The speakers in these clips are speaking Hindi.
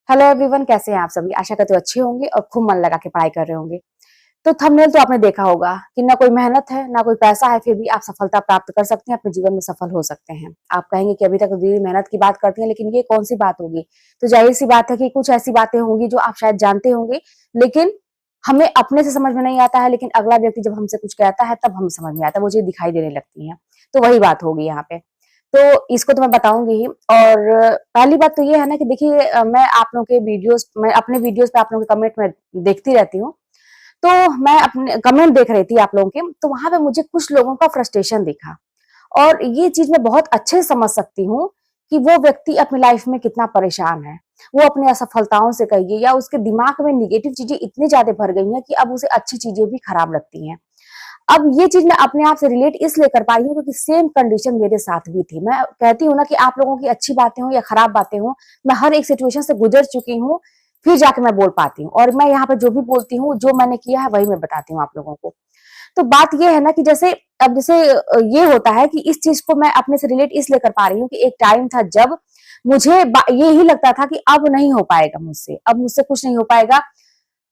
हेलो एवरीवन, कैसे हैं आप सभी। आशा करते हो अच्छे होंगे और खूब मन लगा के पढ़ाई कर रहे होंगे। तो थंबनेल तो आपने देखा होगा कि ना कोई मेहनत है ना कोई पैसा है, फिर भी आप सफलता प्राप्त कर सकते हैं, अपने जीवन में सफल हो सकते हैं। आप कहेंगे कि अभी तक तो दीदी मेहनत की बात करती हैं, लेकिन ये कौन सी बात होगी। तो जाहिर सी बात है कि कुछ ऐसी बातें होंगी जो आप शायद जानते होंगे, लेकिन हमें अपने से समझ में नहीं आता है, लेकिन अगला व्यक्ति जब हमसे कुछ कहता है तब हमें समझ में आता है, वो चीज दिखाई देने लगती है। तो वही बात होगी यहाँ पे। तो इसको तो मैं बताऊंगी ही। और पहली बात तो ये है ना कि देखिए, मैं आप लोगों के वीडियोस, मैं अपने वीडियोस पे आप लोगों के कमेंट में देखती रहती हूँ। तो मैं अपने कमेंट देख रही थी आप लोगों के, तो वहां पे मुझे कुछ लोगों का फ्रस्ट्रेशन दिखा। और ये चीज मैं बहुत अच्छे से समझ सकती हूँ कि वो व्यक्ति अपनी लाइफ में कितना परेशान है। वो अपनी असफलताओं से कहिए या उसके दिमाग में निगेटिव चीजें इतनी ज्यादा भर गई हैं कि अब उसे अच्छी चीजें भी खराब लगती हैं। अब ये चीज मैं अपने आप से रिलेट इसलिए कर पाई हूँ क्योंकि सेम कंडीशन मेरे साथ भी थी। मैं कहती हूँ ना कि आप लोगों की अच्छी बातें हो या खराब बातें हो, मैं हर एक सिचुएशन से गुजर चुकी हूँ, फिर जाके मैं बोल पाती हूँ। और मैं यहाँ पे जो भी बोलती हूँ, जो मैंने किया है वही मैं बताती हूँ आप लोगों को। तो बात ये है ना कि जैसे अब जैसे ये होता है कि इस चीज को मैं अपने से रिलेट इसलिए कर पा रही हूँ कि एक टाइम था जब मुझे ये ही लगता था कि अब नहीं हो पाएगा मुझसे, अब मुझसे कुछ नहीं हो पाएगा।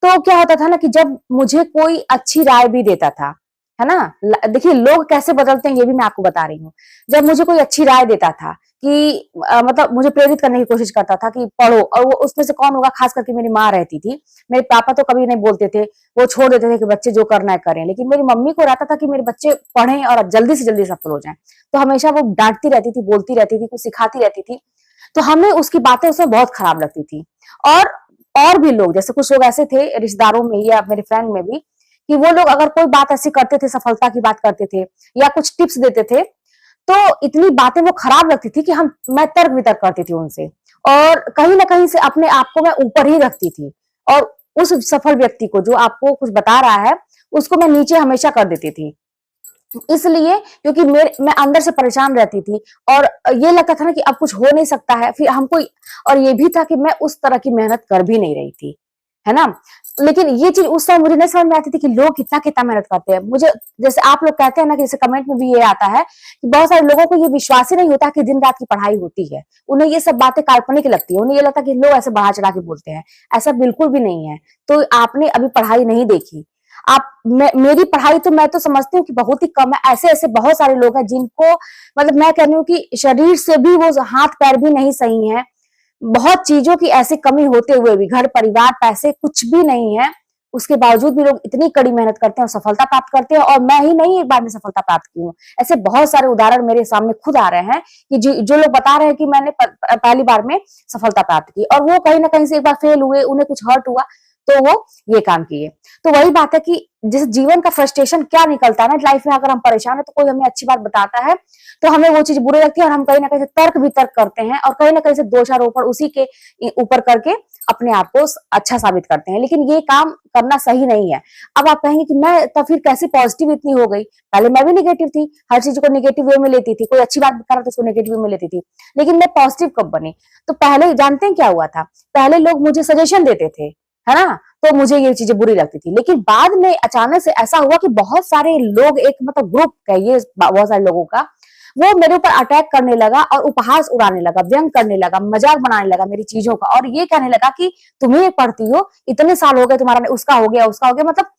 तो क्या होता था ना कि जब मुझे कोई अच्छी राय भी देता था, है ना। देखिए लोग कैसे बदलते हैं ये भी मैं आपको बता रही हूँ। जब मुझे कोई अच्छी राय देता था कि मतलब मुझे प्रेरित करने की कोशिश करता था कि पढ़ो, और वो उसमें से कौन होगा, खास करके मेरी माँ रहती थी। मेरे पापा तो कभी नहीं बोलते थे, वो छोड़ देते थे कि बच्चे जो करना है करें, लेकिन मेरी मम्मी को रहता था कि मेरे बच्चे पढ़ें और जल्दी से जल्दी सफल हो जाएं। तो हमेशा वो डांटती रहती थी, बोलती रहती थी, कुछ सिखाती रहती थी। तो हमें उसकी बातें उसमें बहुत खराब लगती थी। और और भी लोग, जैसे कुछ लोग ऐसे थे रिश्तेदारों में या मेरे फ्रेंड में भी, कि वो लोग अगर कोई बात ऐसी करते थे, सफलता की बात करते थे या कुछ टिप्स देते थे, तो इतनी बातें वो खराब लगती थी कि हम मैं तर्क वितर्क करती थी उनसे। और कहीं ना कहीं से अपने आप को मैं ऊपर ही रखती थी। और उस सफल व्यक्ति को, जो आपको कुछ बता रहा है, उसको मैं नीचे हमेशा कर देती थी। इसलिए क्योंकि मैं अंदर से परेशान रहती थी। और ये लगता था ना कि अब कुछ हो नहीं सकता है फिर हमको। और ये भी था कि मैं उस तरह की मेहनत कर भी नहीं रही थी, है ना। लेकिन ये चीज उस समय मुझे नहीं समझ में आती थी कि लोग कितना कितना मेहनत करते हैं। मुझे जैसे आप लोग कहते हैं ना कि जैसे कमेंट में भी ये आता है कि बहुत सारे लोगों को ये विश्वास ही नहीं होता कि दिन रात की पढ़ाई होती है। उन्हें ये सब बातें काल्पनिक लगती है, उन्हें ये लगता है कि लोग ऐसे बढ़ा चढ़ा के बोलते हैं। ऐसा बिल्कुल भी नहीं है। तो आपने अभी पढ़ाई नहीं देखी। आप मेरी पढ़ाई तो मैं तो समझती हूँ कि बहुत ही कम है। ऐसे ऐसे बहुत सारे लोग हैं जिनको, मतलब मैं कह रही हूँ कि शरीर से भी वो हाथ पैर भी नहीं सही है, बहुत चीजों की ऐसी कमी होते हुए भी, घर परिवार पैसे कुछ भी नहीं है, उसके बावजूद भी लोग इतनी कड़ी मेहनत करते हैं और सफलता प्राप्त करते हैं। और मैं ही नहीं एक बार में सफलता प्राप्त की हूँ, ऐसे बहुत सारे उदाहरण मेरे सामने खुद आ रहे हैं कि जो लोग बता रहे हैं कि मैंने पहली बार में सफलता प्राप्त की, और वो कहीं ना कहीं से एक बार फेल हुए, उन्हें कुछ हर्ट हुआ, तो वो ये काम किए। तो वही बात है कि जिस जीवन का फ्रस्ट्रेशन क्या निकलता है ना लाइफ में, अगर हम परेशान है तो कोई हमें अच्छी बात बताता है तो हमें वो चीज बुरी लगती है, और हम कहीं ना कहीं से तर्क वितर्क करते हैं और कहीं ना कहीं से दोषारोपण उसी के ऊपर करके अपने आप को अच्छा साबित करते हैं। लेकिन ये काम करना सही नहीं है। अब आप कहेंगे कि मैं तो फिर कैसे पॉजिटिव इतनी हो गई, पहले मैं भी निगेटिव थी, हर चीज को निगेटिव वे में लेती थी, कोई अच्छी बात कर रहा तो उसको नेगेटिव वे में लेती थी। लेकिन मैं पॉजिटिव कब बनी? तो पहले जानते हैं क्या हुआ था, पहले लोग मुझे सजेशन देते थे, है ना, तो मुझे ये चीजें बुरी लगती थी। लेकिन बाद में अचानक से ऐसा हुआ कि बहुत सारे लोग, एक मतलब ग्रुप कहिए बहुत सारे लोगों का, वो मेरे ऊपर अटैक करने लगा और उपहास उड़ाने लगा, व्यंग करने लगा, मजाक बनाने लगा मेरी चीजों का, और ये कहने लगा कि तुम ही पढ़ती हो, इतने साल हो गए तुम्हारा, उसका हो गया उसका हो गया, मतलब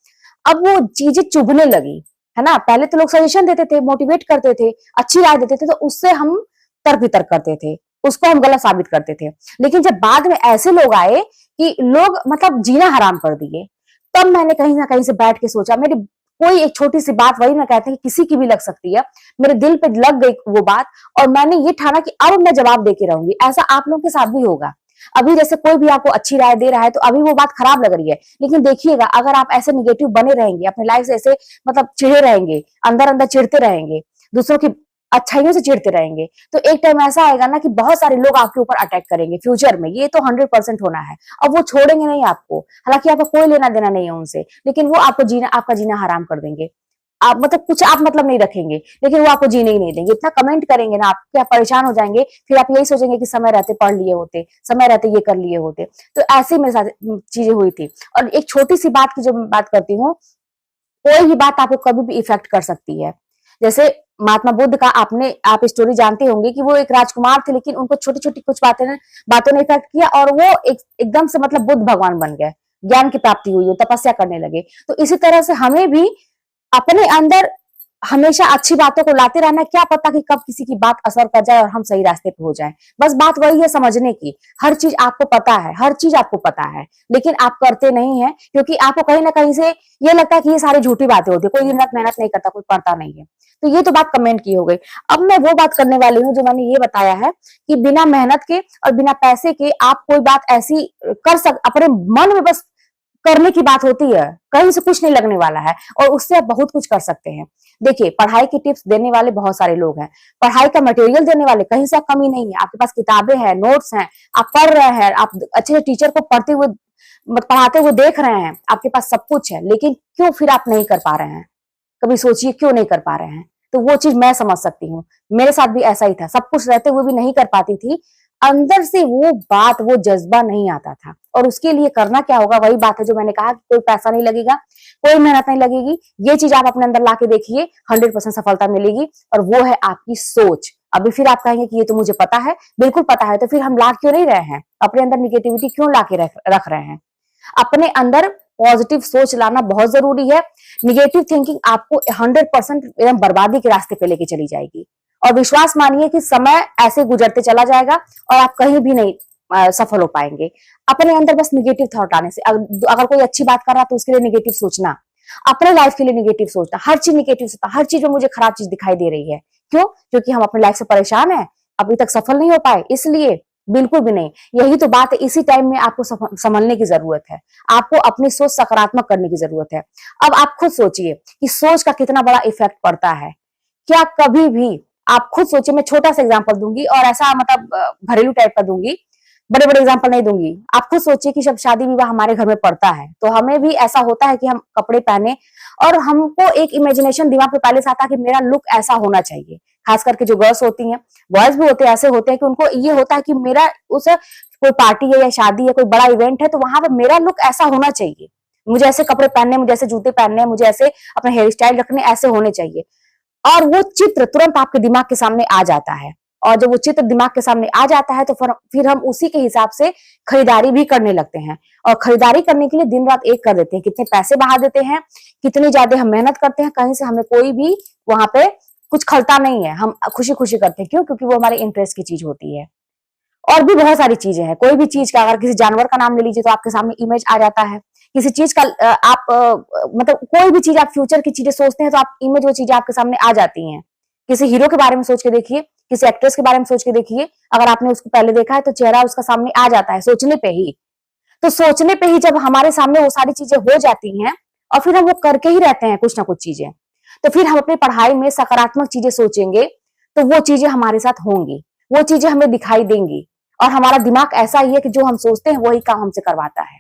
अब वो चीजें चुभने लगी, है ना। पहले तो लोग सजेशन देते थे, मोटिवेट करते थे, अच्छी राय देते थे, तो उससे हम तर्क वितर्क करते थे, उसको हम गलत साबित करते थे। लेकिन जब बाद में ऐसे लोग आए कि लोग मतलब जीना हराम कर दिए, तब मैंने कहीं ना कहीं से बैठ के सोचा, मेरी कोई एक छोटी सी बात, वही मैं कहते हैं कि किसी की भी लग सकती है, मेरे दिल पे लग गई वो बात, और मैंने ये ठाना कि अब मैं जवाब देके रहूंगी। ऐसा आप लोगों के साथ भी होगा। अभी जैसे कोई भी आपको अच्छी राय दे रहा है तो अभी वो बात खराब लग रही है, लेकिन देखिएगा अगर आप ऐसे निगेटिव बने रहेंगे, अपनी लाइफ से ऐसे मतलब चिढ़े रहेंगे, अंदर अंदर चिढ़ते रहेंगे, दूसरों की अच्छाइयों से चिढ़ते रहेंगे, तो एक टाइम ऐसा आएगा ना कि बहुत सारे लोग आपके ऊपर अटैक करेंगे फ्यूचर में। ये तो 100% होना है। अब वो छोड़ेंगे नहीं आपको, हालांकि आपका कोई लेना देना नहीं है उनसे, लेकिन वो आपका जीना हराम कर देंगे। आप मतलब कुछ आप मतलब नहीं रखेंगे, लेकिन वो आपको जीने ही नहीं देंगे। इतना कमेंट करेंगे ना, आप क्या परेशान हो जाएंगे, फिर आप यही सोचेंगे कि समय रहते पढ़ लिए होते, समय रहते ये कर लिए होते। तो ऐसे मेरे साथ चीजें हुई थी। और एक छोटी सी बात की जो मैं बात करती हूँ, कोई भी बात आपको कभी भी इफेक्ट कर सकती है। जैसे महात्मा बुद्ध का आप स्टोरी जानते होंगे कि वो एक राजकुमार थे, लेकिन उनको छोटी छोटी कुछ बातों ने इफेक्ट किया और वो एकदम से मतलब बुद्ध भगवान बन गए, ज्ञान की प्राप्ति हुई, तपस्या करने लगे। तो इसी तरह से हमें भी अपने अंदर हमेशा अच्छी बातों को लाते रहना, क्या पता कि कब किसी की बात असर कर जाए और हम सही रास्ते पे हो जाए। बस बात वही है समझने की, हर चीज आपको पता है, हर चीज आपको पता है, लेकिन आप करते नहीं है, क्योंकि आपको कहीं ना कहीं से ये लगता है कि ये सारी झूठी बातें होती है, कोई दिन रात मेहनत नहीं करता, कोई पढ़ता नहीं है। तो ये तो बात कमेंट की हो गई। अब मैं वो बात करने वाली हूँ जो मैंने ये बताया है कि बिना मेहनत के और बिना पैसे के आप कोई बात ऐसी अपने मन में बस करने की बात होती है, कहीं से कुछ नहीं लगने वाला है और उससे आप बहुत कुछ कर सकते हैं। देखिए, पढ़ाई की टिप्स देने वाले बहुत सारे लोग हैं, पढ़ाई का मटेरियल देने वाले कहीं से कमी नहीं है, आपके पास किताबें हैं, नोट्स हैं, आप पढ़ रहे हैं, आप अच्छे टीचर को पढ़ाते हुए देख रहे हैं, आपके पास सब कुछ है, लेकिन क्यों फिर आप नहीं कर पा रहे हैं? कभी सोचिए क्यों नहीं कर पा रहे हैं। तो वो चीज मैं समझ सकती हूँ, मेरे साथ भी ऐसा ही था, सब कुछ रहते हुए भी नहीं कर पाती थी, अंदर से वो बात, वो जज्बा नहीं आता था। और उसके लिए करना क्या होगा, वही बात है जो मैंने कहा, कोई पैसा नहीं लगेगा, कोई मेहनत नहीं लगेगी, ये चीज आप अपने अंदर ला के देखिए, 100% सफलता मिलेगी। और वो है आपकी सोच। अभी फिर आप कहेंगे कि ये तो मुझे पता है, बिल्कुल पता है, तो फिर हम ला क्यों नहीं रहे हैं, अपने अंदर निगेटिविटी क्यों ला के रख रहे हैं? अपने अंदर पॉजिटिव सोच लाना बहुत जरूरी है। निगेटिव थिंकिंग आपको 100% एकदम बर्बादी के रास्ते पे लेके चली जाएगी। और विश्वास मानिए कि समय ऐसे गुजरते चला जाएगा और आप कहीं भी नहीं सफल हो पाएंगे। अपने अंदर बस निगेटिव थॉट आने से, अगर कोई अच्छी बात कर रहा है तो उसके लिए निगेटिव सोचना, अपने लाइफ के लिए निगेटिव सोचना, हर चीज निगेटिव सोचना, हर चीज में मुझे खराब चीज दिखाई दे रही है, क्यों? क्योंकि हम अपनी लाइफ से परेशान हैं, अभी तक सफल नहीं हो पाए, इसलिए। बिल्कुल भी नहीं। यही तो बात है, इसी टाइम में आपको संभलने की जरूरत है, आपको अपनी सोच सकारात्मक करने की जरूरत है। अब आप खुद सोचिए कि सोच का कितना बड़ा इफेक्ट पड़ता है। क्या कभी भी आप खुद सोचिए, मैं छोटा सा एग्जांपल दूंगी और ऐसा मतलब घरेलू टाइप का दूंगी, बड़े बड़े एग्जांपल नहीं दूंगी। आप खुद सोचिए कि जब शादी विवाह हमारे घर में पड़ता है तो हमें भी ऐसा होता है कि हम कपड़े पहने और हमको एक इमेजिनेशन दिमाग में पहले से आता है कि मेरा लुक ऐसा होना चाहिए। खास करके जो गर्ल्स होती हैं, बॉयज भी होते हैं, ऐसे होते हैं कि उनको ये होता है कि मेरा उस कोई पार्टी है या शादी है, कोई बड़ा इवेंट है, तो वहां पर मेरा लुक ऐसा होना चाहिए, मुझे ऐसे कपड़े पहनने, मुझे ऐसे जूते पहनने, मुझे ऐसे अपने हेयर स्टाइल रखने, ऐसे होने चाहिए। और वो चित्र तुरंत आपके दिमाग के सामने आ जाता है, और जब वो चित्र दिमाग के सामने आ जाता है तो फिर हम उसी के हिसाब से खरीदारी भी करने लगते हैं। और खरीदारी करने के लिए दिन रात एक कर देते हैं, कितने पैसे बहा देते हैं, कितनी ज्यादा हम मेहनत करते हैं, कहीं से हमें कोई भी वहां पे कुछ खलता नहीं है, हम खुशी खुशी करते हैं। क्यों? क्योंकि वो हमारे इंटरेस्ट की चीज होती है। और भी बहुत सारी चीजें हैं, कोई भी चीज का, अगर किसी जानवर का नाम ले लीजिए तो आपके सामने इमेज आ जाता है। किसी चीज का आप मतलब कोई भी चीज, आप फ्यूचर की चीजें सोचते हैं तो आप इमेज, वो चीजें आपके सामने आ जाती हैं। किसी हीरो के बारे में सोच के देखिए, किसी एक्ट्रेस के बारे में सोच के देखिए, अगर आपने उसको पहले देखा है तो चेहरा उसका सामने आ जाता है सोचने पे ही। तो सोचने पे ही जब हमारे सामने वो सारी चीजें हो जाती हैं और फिर हम वो करके ही रहते हैं कुछ ना कुछ चीजें, तो फिर हम अपनी पढ़ाई में सकारात्मक चीजें सोचेंगे तो वो चीजें हमारे साथ होंगी, वो चीजें हमें दिखाई देंगी। और हमारा दिमाग ऐसा ही है कि जो हम सोचते हैं वही काम हमसे करवाता है।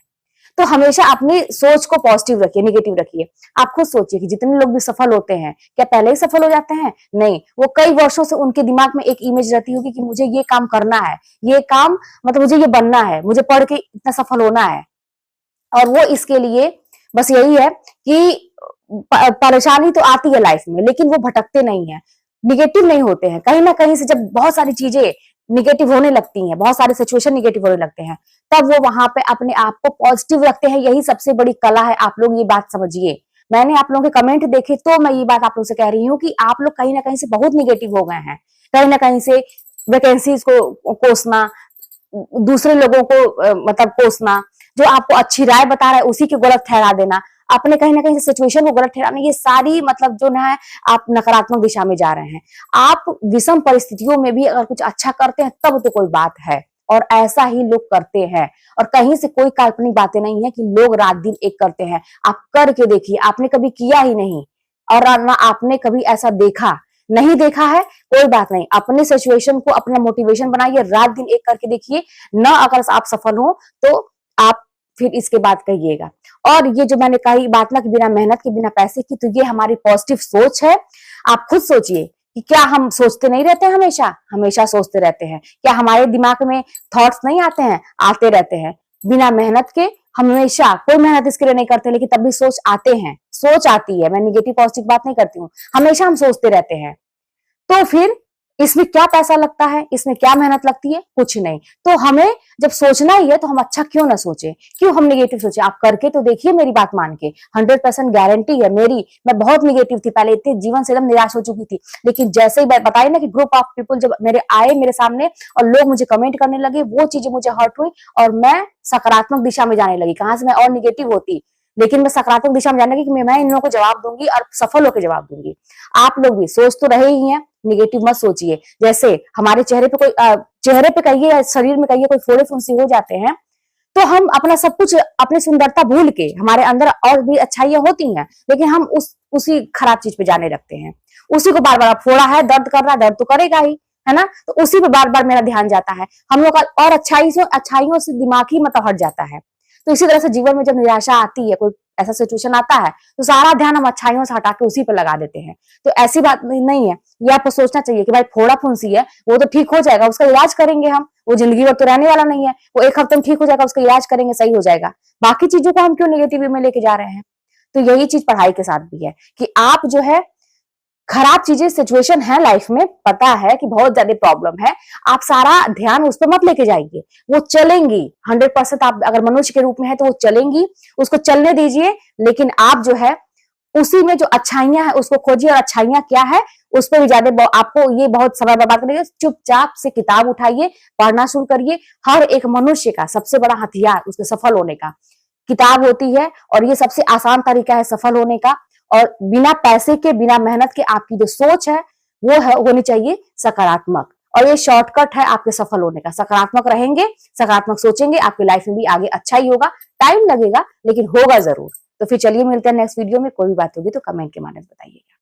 तो हमेशा अपनी सोच को पॉजिटिव रखिए, निगेटिव रखिए। आप खुद सोचिए कि जितने लोग भी सफल होते हैं, क्या पहले ही सफल हो जाते हैं? नहीं, वो कई वर्षों से उनके दिमाग में एक इमेज रहती होगी कि मुझे ये काम करना है, ये काम मतलब मुझे ये बनना है, मुझे पढ़ के इतना सफल होना है। और वो इसके लिए बस यही है कि परेशानी तो आती है लाइफ में, लेकिन वो भटकते नहीं है, निगेटिव नहीं होते हैं। कहीं ना कहीं से जब बहुत सारी चीजें निगेटिव होने लगती हैं, बहुत सारे सिचुएशन निगेटिव होने लगते हैं, तब वो वहां पे अपने आप को पॉजिटिव रखते हैं। यही सबसे बड़ी कला है, आप लोग ये बात समझिए। मैंने आप लोगों के कमेंट देखे तो मैं ये बात आप लोग से कह रही हूँ कि आप लोग कहीं ना कहीं से बहुत निगेटिव हो गए हैं, कहीं ना कहीं से वैकेंसीज को कोसना, दूसरे लोगों को मतलब कोसना, जो आपको अच्छी राय बता रहा है उसी को गलत ठहरा देना, अपने कहीं ना कहीं सिचुएशन को गलत ठहराना, ये सारी मतलब जो ना है आप नकारात्मक दिशा में जा रहे हैं। आप विषम परिस्थितियों में भी अगर कुछ अच्छा करते हैं तब तो कोई बात है, और ऐसा ही लोग करते हैं। और कहीं से कोई काल्पनिक बातें नहीं है कि लोग रात दिन एक करते हैं। आप करके देखिए, आपने कभी किया ही नहीं और ना आपने कभी ऐसा देखा, नहीं देखा है, कोई बात नहीं, अपने सिचुएशन को अपना मोटिवेशन बनाइए, रात दिन एक करके देखिए ना, अगर आप सफल हो तो आप फिर इसके बाद कहिएगा। और ये जो मैंने कही बात ना कि बिना मेहनत के, बिना पैसे की, तो ये हमारी पॉजिटिव सोच है। आप खुद सोचिए कि क्या हम सोचते नहीं रहते हैं, हमेशा हमेशा सोचते रहते हैं? क्या हमारे दिमाग में थॉट्स नहीं आते हैं? आते रहते हैं। बिना मेहनत के हमेशा, कोई मेहनत इसके लिए नहीं करते लेकिन तब भी सोच आते हैं, सोच आती है। मैं निगेटिव पॉजिटिव बात नहीं करती हूँ, हमेशा हम सोचते रहते हैं। तो फिर इसमें क्या पैसा लगता है, इसमें क्या मेहनत लगती है? कुछ नहीं। तो हमें जब सोचना ही है तो हम अच्छा क्यों ना सोचे, क्यों हम नेगेटिव सोचे? आप करके तो देखिए मेरी बात मान के, 100% गारंटी है मेरी। मैं बहुत नेगेटिव थी पहले, इतने जीवन से एकदम निराश हो चुकी थी, लेकिन जैसे ही बताई ना कि ग्रुप ऑफ पीपल जब मेरे आए मेरे सामने और लोग मुझे कमेंट करने लगे, वो चीजें मुझे हर्ट हुई और मैं सकारात्मक दिशा में जाने लगी। कहां से मैं और निगेटिव होती, लेकिन मैं सकारात्मक दिशा में जाने लगी कि मैं इन लोगों को जवाब दूंगी और सफल होकर जवाब दूंगी। आप लोग भी सोच तो रहे ही हैं, निगेटिव मत सोचिए। जैसे हमारे चेहरे पे कोई चेहरे पे कहिए या शरीर में कहिए कोई फोड़े फुंसी हो जाते हैं, तो हम अपना सब कुछ, अपनी सुंदरता भूल के, हमारे अंदर और भी अच्छाइयां होती हैं, लेकिन हम उसी खराब चीज पे जाने लगते हैं। उसी को बार बार, फोड़ा है, दर्द कर रहा है, दर्द तो करेगा ही, है ना? तो उसी पे बार बार मेरा ध्यान जाता है। हम लोग का और अच्छाइयों से दिमाग ही मतलब हट जाता है। तो इसी तरह से जीवन में जब निराशा आती है, कोई ऐसा सिचुएशन आता है, तो सारा ध्यान हम अच्छाइयों से हटा के उसी पे लगा देते हैं। तो ऐसी बात नहीं है। ये आपको सोचना चाहिए कि भाई फोड़ा फुंसी है, वो तो ठीक हो जाएगा, उसका इलाज करेंगे हम, वो जिंदगी भर तो रहने वाला नहीं है, वो एक हफ्ते में ठीक हो जाएगा, उसका इलाज करेंगे, सही हो जाएगा। बाकी चीजों को हम क्यों नेगेटिव में लेके जा रहे हैं? तो यही चीज पढ़ाई के साथ भी है कि आप जो है, खराब चीजें सिचुएशन है लाइफ में, पता है कि बहुत ज्यादा प्रॉब्लम है, आप सारा ध्यान उस पर मत लेके जाइए। वो चलेंगी 100%, आप अगर मनुष्य के रूप में है तो वो चलेंगी, उसको चलने दीजिए। लेकिन आप जो है उसी में जो अच्छाइयां है उसको खोजिए, और अच्छाइयां क्या है उस पर भी ज्यादा आपको ये बहुत समय बर्बाद करेंगे। चुपचाप से किताब उठाइए, पढ़ना शुरू करिए। हर एक मनुष्य का सबसे बड़ा हथियार उसके सफल होने का किताब होती है, और ये सबसे आसान तरीका है सफल होने का। और बिना पैसे के, बिना मेहनत के आपकी जो सोच है वो है होनी चाहिए सकारात्मक, और ये शॉर्टकट है आपके सफल होने का। सकारात्मक रहेंगे, सकारात्मक सोचेंगे, आपकी लाइफ में भी आगे अच्छा ही होगा। टाइम लगेगा लेकिन होगा जरूर। तो फिर चलिए मिलते हैं नेक्स्ट वीडियो में। कोई भी बात होगी तो कमेंट के माध्यम से बताइएगा।